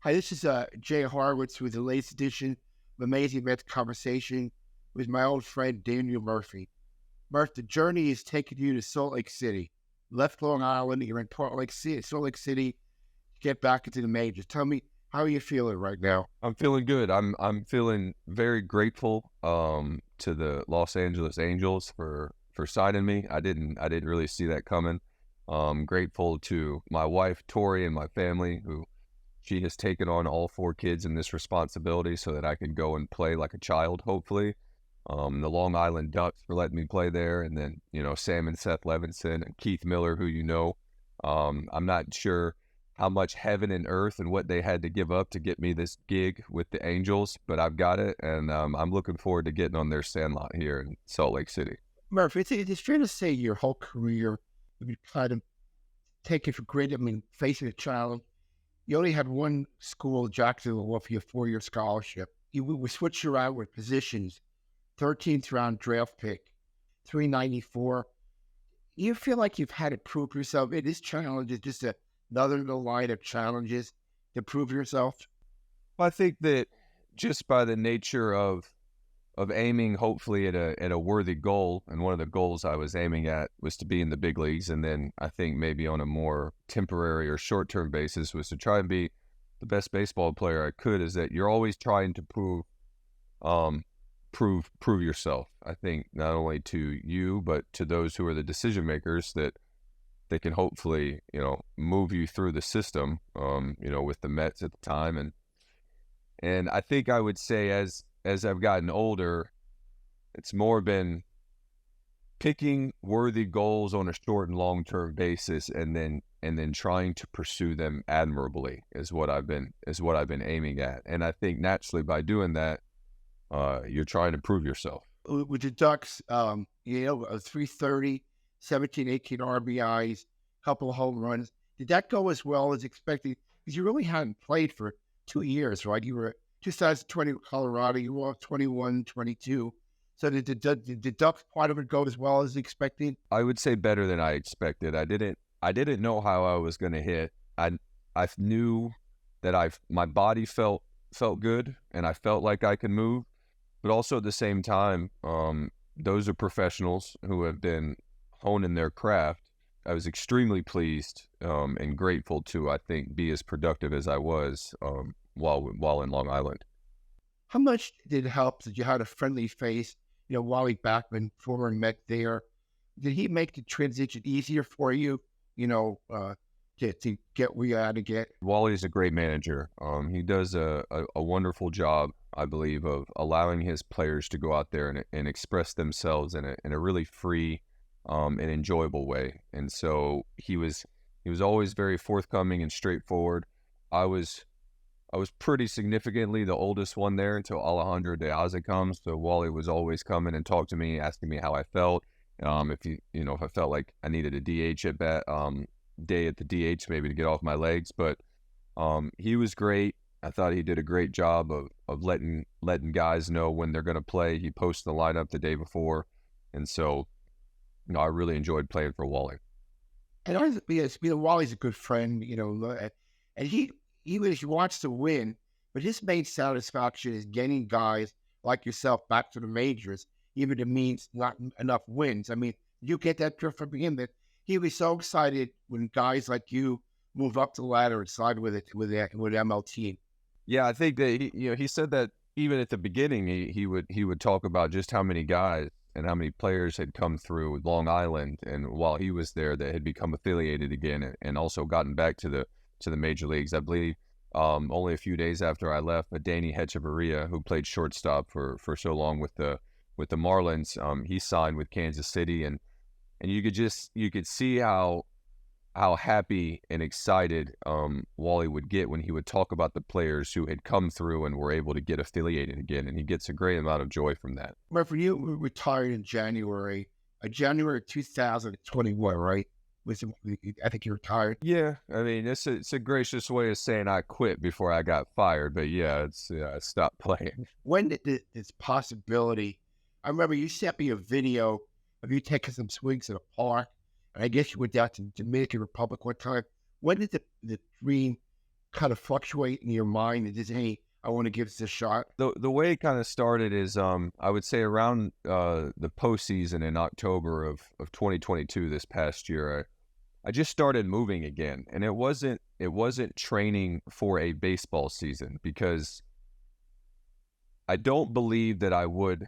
Hi, this is Jay Horowitz with the latest edition of Amazing Mets Conversation with my old friend Daniel Murphy. Murph, the journey is taking you to Salt Lake City. Left Long Island, you're in Salt Lake City, get back into the majors. Tell me, how are you feeling right now? I'm feeling good. I'm feeling very grateful to the Los Angeles Angels for signing me. I didn't really see that coming. Grateful to my wife Tori and my family, who she has taken on all 4 kids in this responsibility so that I can go and play like a child, hopefully. The Long Island Ducks for letting me play there, and then Sam and Seth Levinson and Keith Miller, who I'm not sure how much heaven and earth and what they had to give up to get me this gig with the Angels, but I've got it, and I'm looking forward to getting on their sandlot here in Salt Lake City. Murph, it's fair to say your whole career, you kind of take it for granted. I mean, facing a child, you only had one school, Jacksonville, offer you a 4-year scholarship. We switched around with positions, 13th round draft pick, 394. You feel like you've had to prove yourself? It is challenge, it's just another little line of challenges to prove yourself. I think that just by the nature of aiming hopefully at a worthy goal, and one of the goals I was aiming at was to be in the big leagues, and then I think maybe on a more temporary or short-term basis was to try and be the best baseball player I could, is that you're always trying to prove yourself. I think not only to you, but to those who are the decision makers, that they can hopefully, move you through the system, with the Mets at the time. And I think I would say as I've gotten older, it's more been picking worthy goals on a short and long-term basis, and then trying to pursue them admirably is what I've been aiming at. And I think naturally by doing that, you're trying to prove yourself. With the Ducks, 330, 17, 18 RBIs, couple of home runs. Did that go as well as expected? Because you really hadn't played for 2 years, right? You were 2020 with Colorado, you were 21, 22. So did the Ducks part of it go as well as expected? I would say better than I expected. I didn't know how I was going to hit. I knew that my body felt good, and I felt like I could move. But also at the same time, those are professionals who have been honing their craft. I was extremely pleased and grateful to, I think, be as productive as I was while in Long Island. How much did it help that you had a friendly face? Wally Backman, former Met there. Did he make the transition easier for you, to get where you had to get? Wally's a great manager. He does a wonderful job, I believe, of allowing his players to go out there and express themselves in a really free and enjoyable way. And so he was always very forthcoming and straightforward. I was pretty significantly the oldest one there until Alejandro De Aza comes. So Wally was always coming and talking to me, asking me how I felt. If I felt like I needed a DH at bat, day at the DH maybe to get off my legs. But he was great. I thought he did a great job of letting guys know when they're going to play. He posted the lineup the day before, and so I really enjoyed playing for Wally. And Wally's a good friend, and he wants to win, but his main satisfaction is getting guys like yourself back to the majors, even if it means not enough wins. I mean, you get that drift from him that he was so excited when guys like you move up the ladder and slide with MLT. Yeah, I think that he said that even at the beginning, he would talk about just how many guys and how many players had come through Long Island, and while he was there, that had become affiliated again and also gotten back to the major leagues. I believe only a few days after I left, Danny Hechavarria, who played shortstop for so long with the Marlins, he signed with Kansas City, and you could see how happy and excited Wally would get when he would talk about the players who had come through and were able to get affiliated again, and he gets a great amount of joy from that. Murph, you retired in January 2021, right? I think you retired. Yeah, I mean, it's a gracious way of saying I quit before I got fired, but yeah, I stopped playing. When did this possibility? I remember you sent me a video of you taking some swings in a park, and I guess you went down to Dominican Republic one time. When did the dream kind of fluctuate in your mind and just, hey, I want to give this a shot? The way it kind of started is I would say around the postseason in October of 2022 this past year. I just started moving again, and it wasn't training for a baseball season, because I don't believe that I would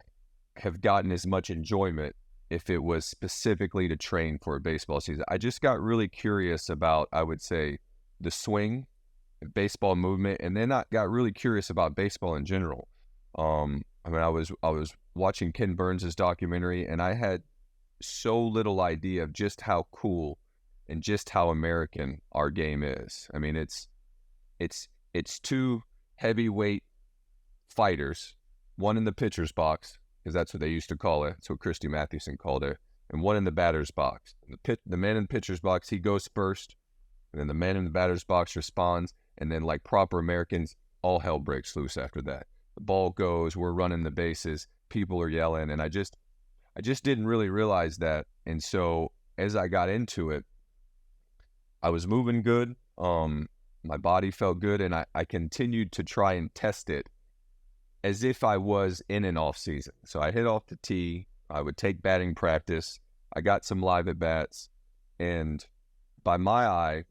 have gotten as much enjoyment if it was specifically to train for a baseball season. I just got really curious about, I would say, the swing, baseball movement, and then I got really curious about baseball in general. I mean, I was watching Ken Burns' documentary, and I had so little idea of just how cool and just how American our game is. I mean, it's two heavyweight fighters, one in the pitcher's box, because that's what they used to call it. That's what Christy Mathewson called it, and one in the batter's box. The man in the pitcher's box, he goes first, and then the man in the batter's box responds, and then, like proper Americans, all hell breaks loose after that. The ball goes, we're running the bases, people are yelling, and I just didn't really realize that. And so as I got into it, I was moving good. My body felt good, and I continued to try and test it as if I was in an off season. So I hit off the tee. I would take batting practice. I got some live at bats, and by my eye,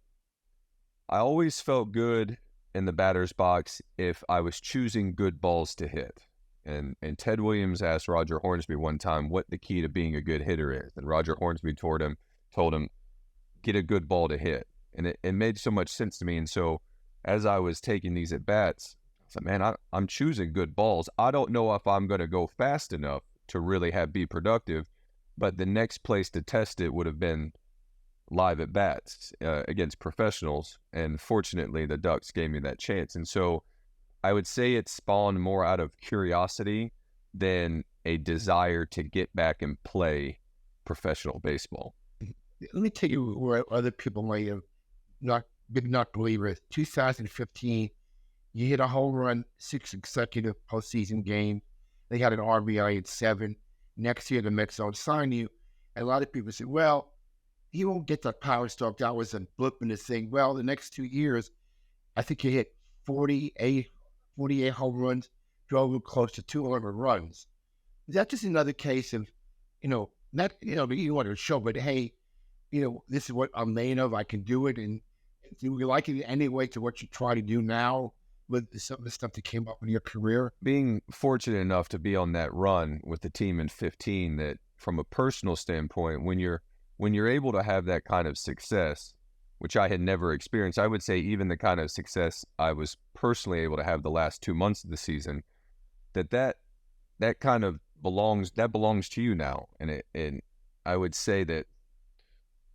I always felt good in the batter's box if I was choosing good balls to hit. And Ted Williams asked Roger Hornsby one time what the key to being a good hitter is, and Roger Hornsby told him, get a good ball to hit. And it made so much sense to me. And so as I was taking these at bats, I said, man, I'm choosing good balls. I don't know if I'm going to go fast enough to really be productive, but the next place to test it would have been live at bats against professionals. And fortunately, the Ducks gave me that chance. And so I would say it spawned more out of curiosity than a desire to get back and play professional baseball. Let me tell you where other people might have did not believe it. 2015, you hit a home run 6 consecutive postseason games. They had an RBI at 7. Next year, the Mets don't sign you. And a lot of people say, well, he won't get that power stroke. That was a blip in the thing. Well, the next 2 years, I think you hit 48 home runs, drove close to 200 runs. Is that just another case of, not, you want to show, but hey, this is what I'm made of. I can do it. And do you like it anyway to what you try to do now with some of the stuff that came up in your career? Being fortunate enough to be on that run with the team in 15, that from a personal standpoint, when you're able to have that kind of success, which I had never experienced, I would say even the kind of success I was personally able to have the last 2 months of the season, that kind of belongs to you now. And I would say that,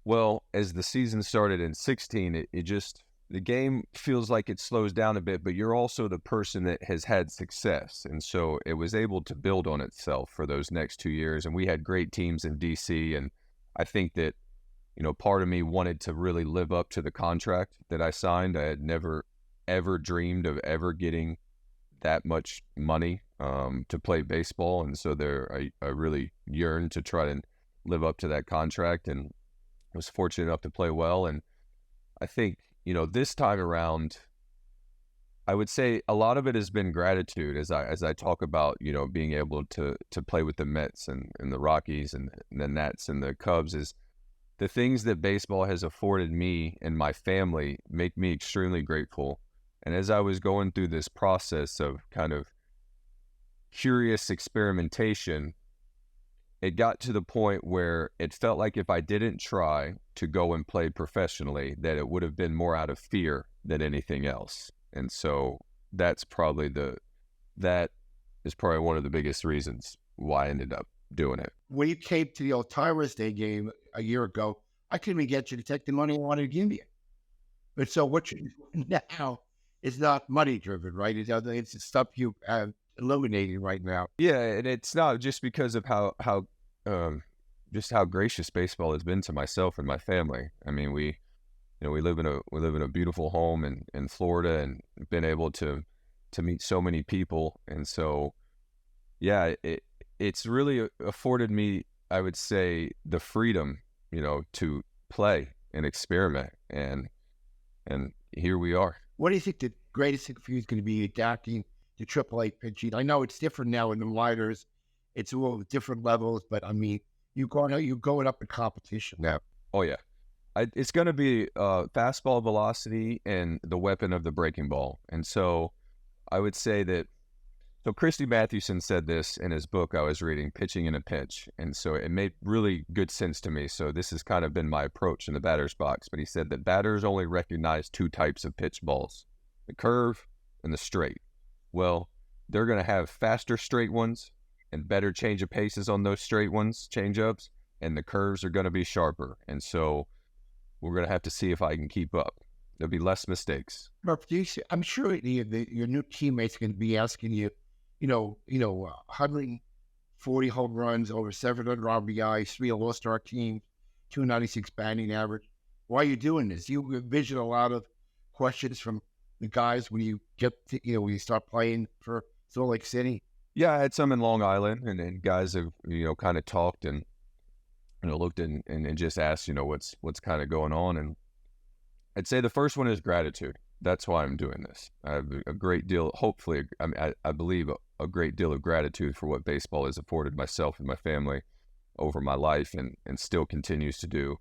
well, as the season started in 16, the game feels like it slows down a bit, but you're also the person that has had success. And so it was able to build on itself for those next 2 years. And we had great teams in DC. And I think that, part of me wanted to really live up to the contract that I signed. I had never, ever dreamed of ever getting that much money to play baseball. And so I really yearned to try to live up to that contract, and was fortunate enough to play well. And I think, this time around, I would say a lot of it has been gratitude as I talk about, being able to play with the Mets and the Rockies and the Nats and the Cubs. Is the things that baseball has afforded me and my family make me extremely grateful. And as I was going through this process of kind of curious experimentation, it got to the point where it felt like if I didn't try to go and play professionally, that it would have been more out of fear than anything else. And so that is probably one of the biggest reasons why I ended up doing it. When you came to the Alzheimer's Day game a year ago, I couldn't even get you to take the money I wanted to give you. But so what you do now is not money driven, right? It's the stuff you have eliminating right now. Yeah, and it's not just because of how gracious baseball has been to myself and my family. I mean, we live in a beautiful home in Florida, and been able to meet so many people. And so, yeah, it's really afforded me, I would say, the freedom, to play and experiment, and here we are. What do you think the greatest thing for you is going to be adapting to AAA pitching? I know it's different now in the minors. It's all different levels, but I mean, you're going up in competition now. Oh yeah, it's going to be fastball velocity and the weapon of the breaking ball. And so I would say that. So Christy Mathewson said this in his book I was reading, Pitching in a Pinch. And so it made really good sense to me. So this has kind of been my approach in the batter's box. But he said that batters only recognize two types of pitch balls, the curve and the straight. Well, they're going to have faster straight ones and better change of paces on those straight ones, change-ups, and the curves are going to be sharper. And so we're going to have to see if I can keep up. There'll be less mistakes. Murph, I'm sure your new teammates are going to be asking you, 140 home runs, over 700 RBIs, 3 All-Star teams, 296 batting average. Why are you doing this? You envision a lot of questions from the guys when you get to, when you start playing for Salt Lake City. Yeah, I had some in Long Island, and guys have, kind of talked and, looked and just asked, what's kind of going on. And I'd say the first one is gratitude. That's why I'm doing this. I have a great deal, hopefully, I believe a great deal of gratitude for what baseball has afforded myself and my family over my life and still continues to do.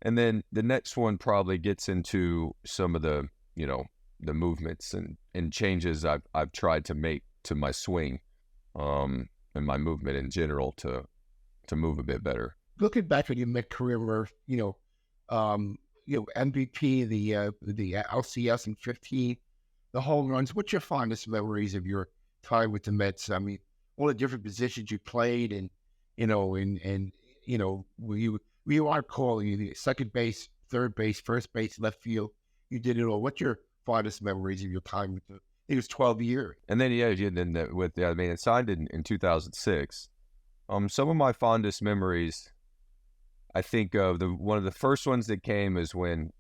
And then the next one probably gets into some of the, the movements and changes I've tried to make to my swing and my movement in general to move a bit better. Looking back at your mid career, Murph, MVP, the LCS in 15, the home runs. What's your fondest memories of your time with the Mets? I mean, all the different positions you played, and we are calling you second base, third base, first base, left field. You did it all. What's your fondest memories of your time with the? I think it was 12 years. And then it signed in 2006. Some of my fondest memories, I think of one of the first ones that came is when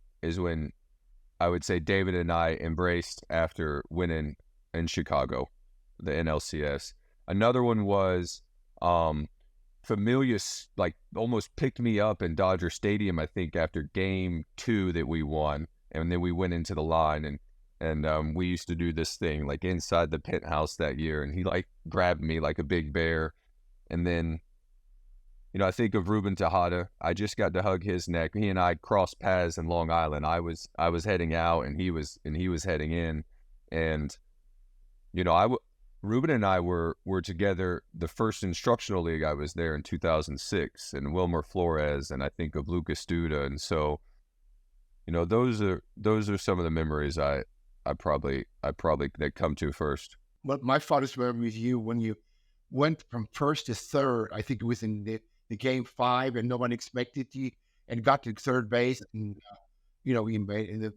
I would say David and I embraced after winning in Chicago, the NLCS. Another one was Familia almost picked me up in Dodger Stadium, I think, after game 2 that we won, and then we went into the line and we used to do this thing like inside the penthouse that year, and he grabbed me like a big bear, and then. I think of Ruben Tejada. I just got to hug his neck. He and I crossed paths in Long Island. I was heading out, and he was heading in, and Ruben and I were together. The first instructional league I was there in 2006, and Wilmer Flores, and I think of Lucas Duda, and so, those are some of the memories I probably that come to first. But my fondest memory is you when you went from first to third. I think it was in the game 5, and no one expected you, and got to third base, and you made the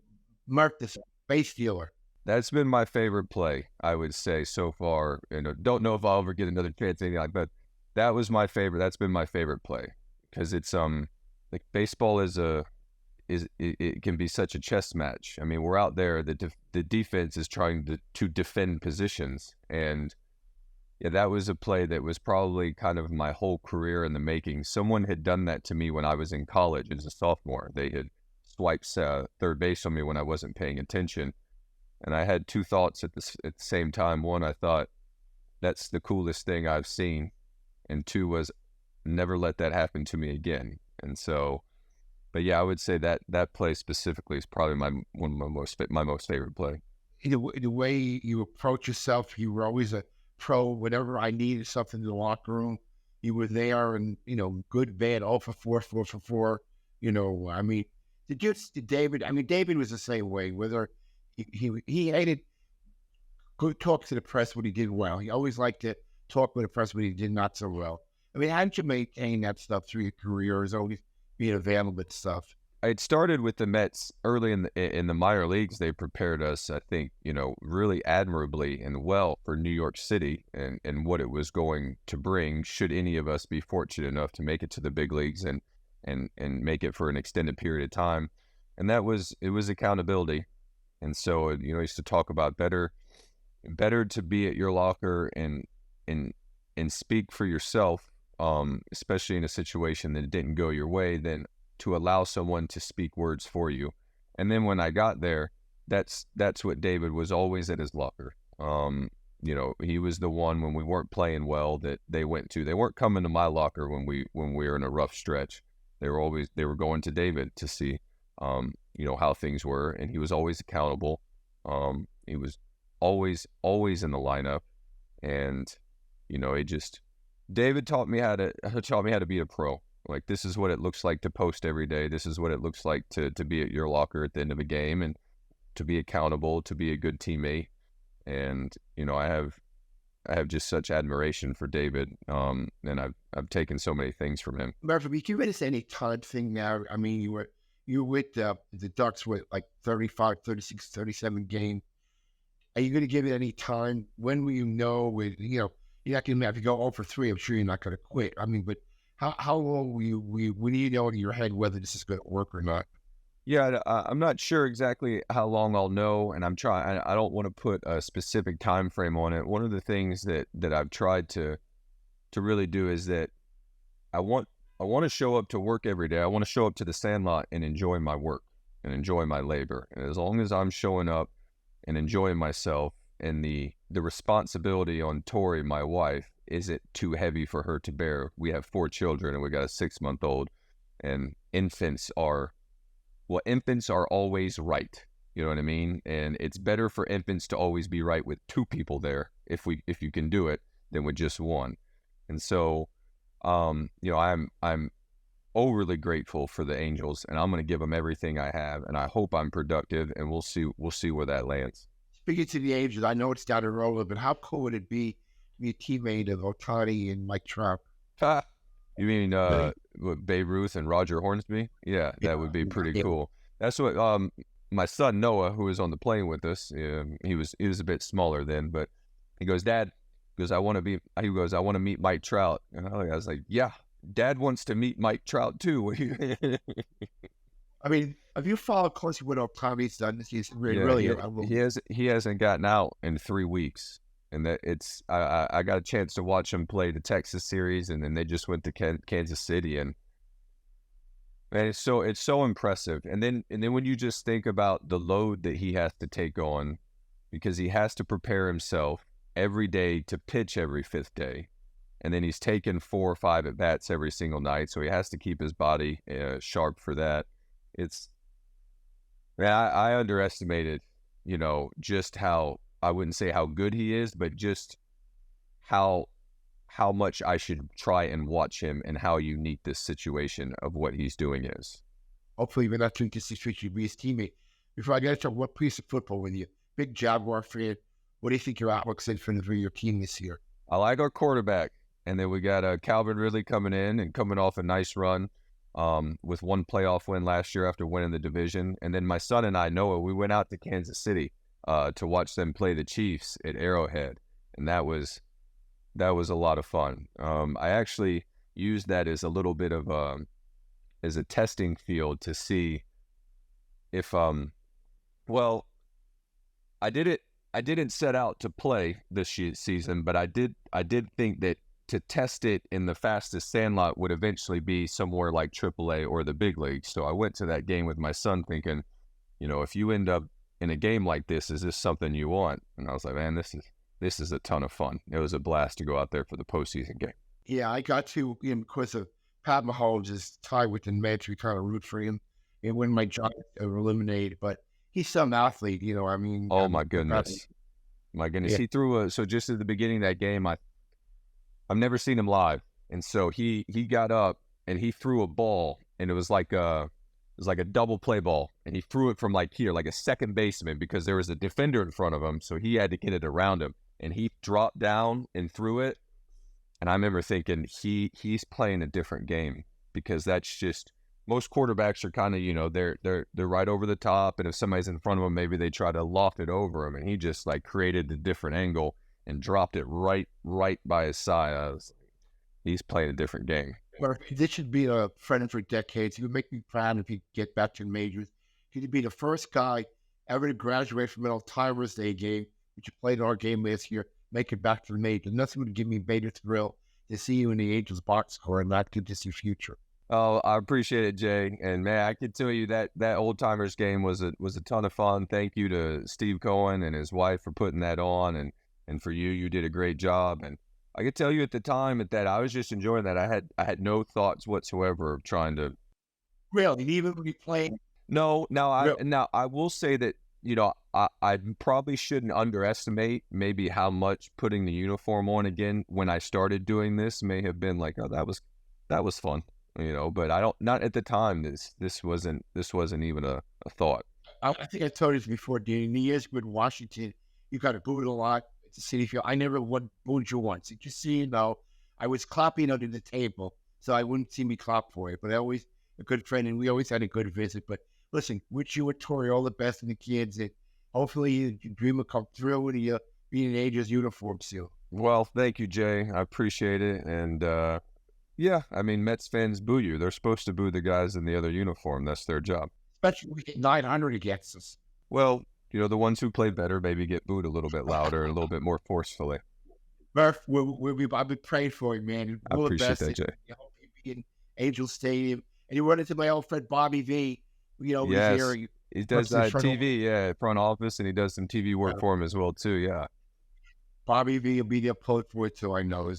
Murph, the base stealer. That's been my favorite play, I would say, so far. Don't know if I'll ever get another chance, but that was my favorite. That's been my favorite play because it's baseball it can be such a chess match. I mean, we're out there. The defense is trying to defend positions, and yeah, that was a play that was probably kind of my whole career in the making. Someone had done that to me when I was in college as a sophomore. They had swiped third base on me when I wasn't paying attention. And I had 2 thoughts at the same time. One, I thought, that's the coolest thing I've seen. And 2 was, never let that happen to me again. And so, but yeah, I would say that play specifically is probably my most favorite play. The way you approach yourself, you were always a pro. Whenever I needed something in the locker room, you were there, and good, bad, 0 for 4, 4 for 4. I mean, David? I mean, David was the same way. Whether he hated good talk to the press when he did well. He always liked to talk with the press when he did not so well. I mean, how did you maintain that stuff through your career? Is always being available and stuff. I had started with the Mets early in the minor leagues. They prepared us, I think, really admirably and well for New York City and what it was going to bring should any of us be fortunate enough to make it to the big leagues and make it for an extended period of time. And it was accountability. And so, used to talk about better to be at your locker and speak for yourself, especially in a situation that didn't go your way, than to allow someone to speak words for you. And then when I got there, that's what David was always at his locker. He was the one when we weren't playing well that they went to. They weren't coming to my locker when we were in a rough stretch. They were going to David to see, how things were, and he was always accountable. He was always in the lineup, and David taught me how to be a pro. Like, this is what it looks like to post every day. This is what it looks like to be at your locker at the end of a game, and to be accountable, to be a good teammate. And I have just such admiration for David, and I've taken so many things from him. Murph, you give us any time thing now. I mean, you were with the Ducks with like 35, 36, 37 games. Are you going to give it any time? When will you know? You're not going to have to go 0 for 3. I'm sure you're not going to quit. I mean, but how long when you know in your head whether this is going to work or not? Yeah, I'm not sure exactly how long I'll know, and I don't want to put a specific time frame on it. One of the things that I've tried to really do is that I want to show up to work every day. I want to show up to the Sandlot and enjoy my work and enjoy my labor. And as long as I'm showing up and enjoying myself, and the responsibility on Tori, my wife, isn't too heavy for her to bear. We have 4 children, and we got a 6-month-old, and infants are always right. You know what I mean? And it's better for infants to always be right with 2 people there, if you can do it, than with just 1. And so, I'm overly grateful for the Angels, and I'm going to give them everything I have, and I hope I'm productive, and we'll see where that lands. Speaking to the Angels, I know it's down the road, but how cool would it be to be a teammate of Ohtani and Mike Trout? You mean Babe Ruth and Roger Hornsby? Yeah, that would be pretty cool. That's what my son Noah, who was on the plane with us, he was a bit smaller then, but he goes, Dad, I want to meet Mike Trout. And I was like, yeah, Dad wants to meet Mike Trout too. I mean, have you followed closely what Ohtani's done this season? He hasn't gotten out in 3 weeks. And that I got a chance to watch him play the Texas series, and then they just went to Kansas City, and man, it's so impressive. And then when you just think about the load that he has to take on, because he has to prepare himself every day to pitch every 5th day, and then he's taking 4 or 5 at bats every single night, so he has to keep his body sharp for that. I underestimated, just how. I wouldn't say how good he is, but just how much I should try and watch him, and how unique this situation of what he's doing is. Hopefully, we're not doing this situation to be his teammate. Before I get to talk what piece of football with you, big Jaguar fan, what do you think your outlook's in for your team this year? I like our quarterback, and then we got Calvin Ridley coming in and coming off a nice run with 1 playoff win last year after winning the division. And then my son and I, Noah, we went out to Kansas City to watch them play the Chiefs at Arrowhead, and that was a lot of fun. I actually used that as a little bit of as a testing field to see if I didn't set out to play this season, but I did think that to test it in the fastest Sandlot would eventually be somewhere like AAA or the big leagues. So I went to that game with my son thinking, if you end up in a game like this, is this something you want? And I was like, man, this is a ton of fun. It was a blast to go out there for the postseason game. Yeah, I got to, because of Pat Mahomes is tied with the Mets. We kind of root for him. And when my Giants were eliminated, but he's some athlete, I mean. Oh, my goodness. My goodness. Yeah. He threw so just at the beginning of that game, I've never seen him live. And so he got up and he threw a ball, and it was like a double play ball, and he threw it from like here, like a second baseman, because there was a defender in front of him, so he had to get it around him, and he dropped down and threw it. And I remember thinking he's playing a different game, because that's just, most quarterbacks are kind of, they're right over the top, and if somebody's in front of him, maybe they try to loft it over him, and he just like created a different angle and dropped it right by his side. He's playing a different game. Well, this should be a friend for decades. He would make me proud if he get back to the majors. He'd be the first guy ever to graduate from an Alzheimer's Day game, which you played our game last year, make it back to the majors. Nothing would give me a greater thrill to see you in the Angels box score in that too distant future. Oh, I appreciate it, Jay. And man, I can tell you that that old timers game was a ton of fun. Thank you to Steve Cohen and his wife for putting that on, and for you, you did a great job. And I could tell you at the time that I was just enjoying that. I had no thoughts whatsoever of trying to. Really, even when you play, No, real. now I will say that I probably shouldn't underestimate maybe how much putting the uniform on again when I started doing this may have been like, oh, that was fun, but I don't, not at the time. This wasn't even a thought. I think I told you this before, Dean. In the years with Washington, you got booed a lot. It's a city field. I never booed you once. Just so you know, I was clapping under the table, so I wouldn't see me clap for it. But I always a good friend, and we always had a good visit. But listen, wish you and Tori all the best and the kids, and hopefully your dream will come through and you be in Angels uniform soon. Well, thank you, Jay. I appreciate it. And yeah, I mean, Mets fans boo you. They're supposed to boo the guys in the other uniform. That's their job. Especially when we get 900 against us. Well, the ones who play better maybe get booed a little bit louder, a little bit more forcefully. Murph, I'll be praying for you, man. I All the appreciate best. that, And Jay. I hope you be in Angel Stadium. And you run into my old friend Bobby V. He's here. Yes, He he works does in front of TV, yeah, front office, and he does some TV work for him as well too. Yeah. Bobby V will be there pulling for it too, I know.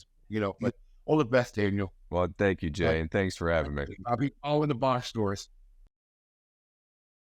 But all the best, Daniel. Well, thank you, But Jay, and thanks for having me. I'll be all in the bar stores.